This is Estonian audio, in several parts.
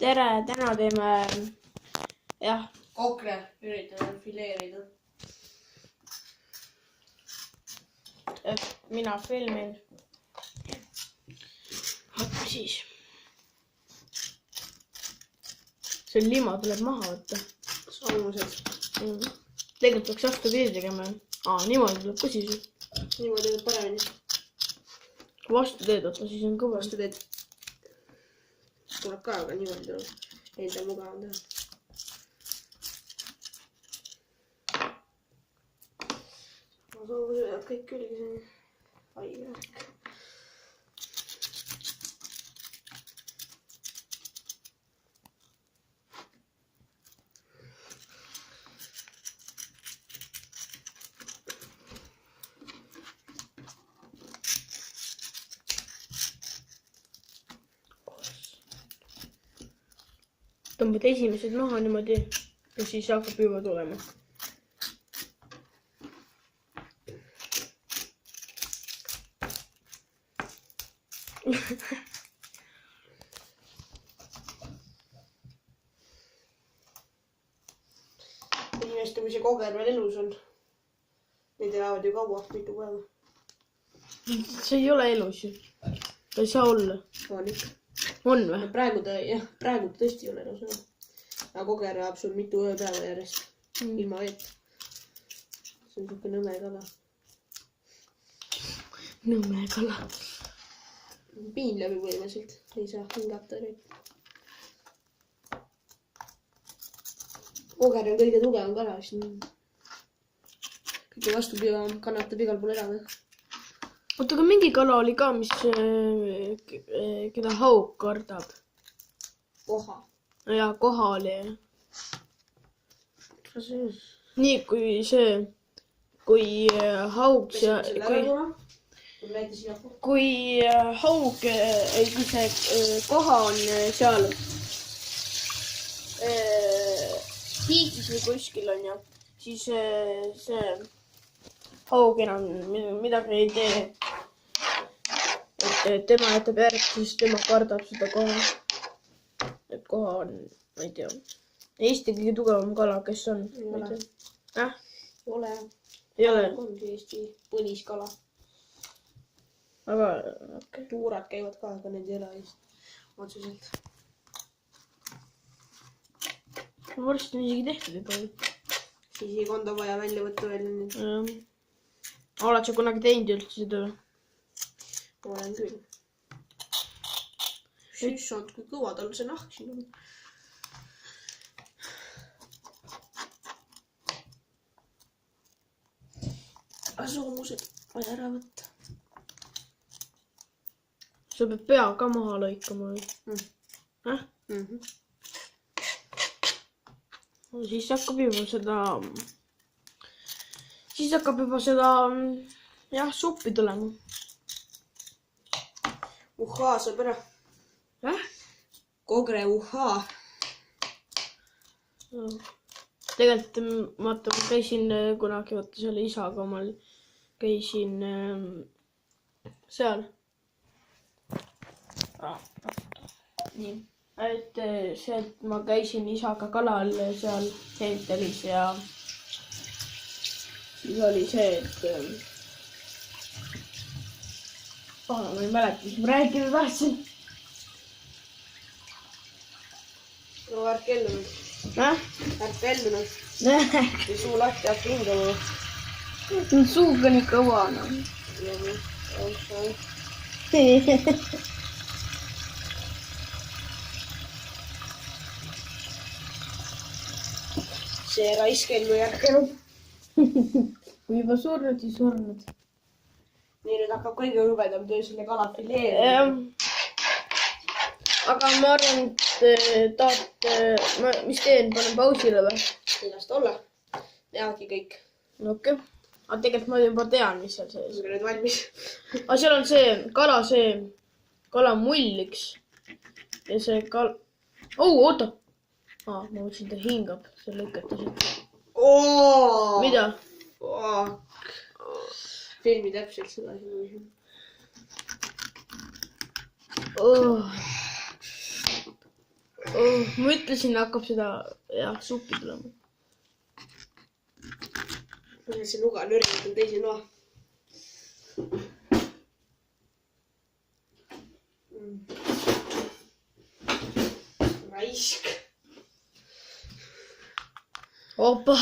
tere, täna teeme jah. Kokre üritame fileerida. Mina filmin. Hakka siis. See lima tuleb maha võtta. Soomused. Tegelikult peaks vastupidi tegema. Niimoodi tuleb ka siis. Niimoodi tuleb paremini. Kui vastu teed, võtta siis on kõva. Vastu teed. Tuleb ka, aga niimoodi tuleb. Endal mugavam teha. Ma soovin söödad kõik külge siin. Haige värk. Tõmbad esimesed maha niimoodi ja siis hakkab juba tulema. Inimeste, kui see koger veel elus on. Need elavad ju kaua, mitu päeva. See ei ole elus ju. Ta ei saa olla. On ikka. On või? Praegu ta tõesti ei ole elus. Aga koger ajab sul mitu ööpäeva järjest. Ilma veet. See on siuke nõme kala. Nõme kala. Piin läbi põhimõtteliselt. Ei saa hingata nüüd. Koger on kõige tugevam kala. Kõige vastu kannatab igal pool elada. Oota, aga mingi kala oli ka, keda haug kardab. Koha. Ja koha oli. Nii, kui haug kui haug, ei kui see koha on seal tiigis või kuskil on ju, siis see haug enam midagi ei tee. Et tema jätab järgi, siis tema kardab seda koha. Et koha on, ma ei tea, Eesti kõige tugevam kala, kes on? Ei ole. Ei ole. Ongi Eesti põliskala. Aga, okei. Tuurad käivad ka, aga need ei ole Eesti otseselt. Varsti on isegi tehtud juba. Siis on ta vaja välja võtta veel nüüd. Oled sa kunagi teinud üldse seda? Olen küll. Süssond, kui kõva tal see nahk siin on. Soomused vaja ära võtta. Sa pead pea ka maha lõikama. Siis hakkab juba seda, jah, suppi tulema. Uhaa saab ära. Kogre uhaa. Tegelikult ma käisin kunagi selle isaga omal, käisin seal. Nii, et sealt ma käisin isaga kalal seal Heetelis ja siis oli see, et ma ei mäleta, mis ma rääkida tahtsin. No ärk ellunud. Ärk ellunud. Või suu lahti hakka hingama. Suug on ikka kõva. See raisk ellu järganud. Kui juba surnud, siis surnud. Nii nüüd hakkab kõige rubedam töö selle kala fileerida. Aga ma arvan, et mis teen, panen pausile või? Ei lasta olla. Teavadki kõik. Okei. Aga tegelikult ma juba tean, mis seal sees. Sul nüüd valmis. Aga seal on kala mulliks. Ja see oota. Ma võtsin, ta hingab. See lõikata siit. Mida? Filmi täpselt seda. ma ütlesin, hakkab seda jah, suppi tulema. See nuga nürinud on teise noa. Raisk. Opa.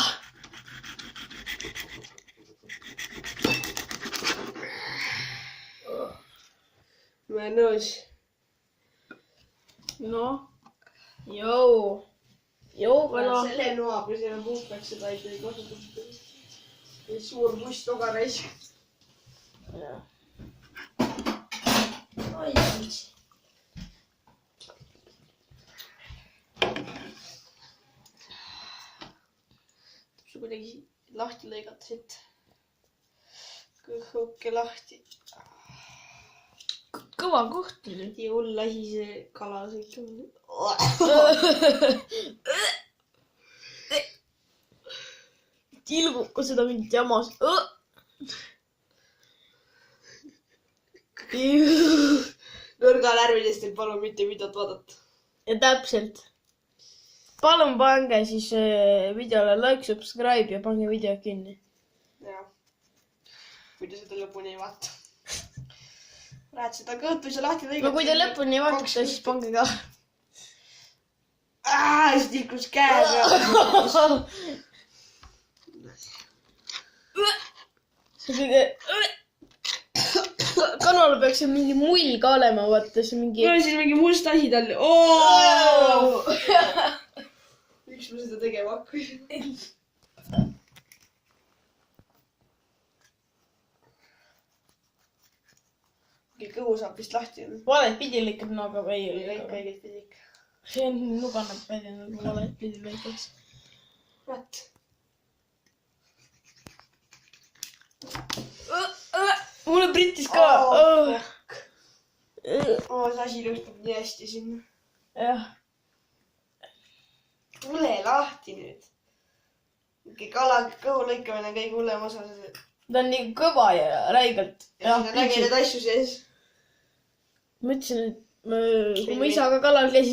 Ma olen nõus. Noh. Jou, kala. Selle noa, kui selle puhtaks seda ei tee kasutada. Suur buss toga raisk. Oi, see kuidagi lahti lõigata siit. Kõhke lahti. kõva koht oli. Nii hull asi see kala sõit. Tilguka seda mingit jamas. Nõrgalärvidest ei palun mitte videot vaadata. Ja täpselt. Palun pange siis videole like, subscribe ja pange video kinni. Jah. Kui te seda lõpuni ei vaata. Rääd seda kõhtu, see lahti lõigata. No kui te lõpuni ei vaadata, siis pange ka. See tilkus käes. See kõige... Kanal peaks seal mingi mull ka olema, vaata see mingi... Mul on siin mingi must asi tal. Miks ma seda tegema hakkasin? Kõhu saab vist lahti. Valet pidi lõikab nooga või ei lõika õiget pidi ikka. See on nuganeb välja nagu valet pidi lõikaks. Vaat. Mulle pritis ka. See asi lõhtab nii hästi sinna. Jah. Tule lahti nüüd. Kala kõhu lõikamine on kõige hullem osa. Ta on nii kõva ja räigelt. Ja sinna nägi neid asju sees. Ma ütlesin, et kui ma isaga kalal käisin,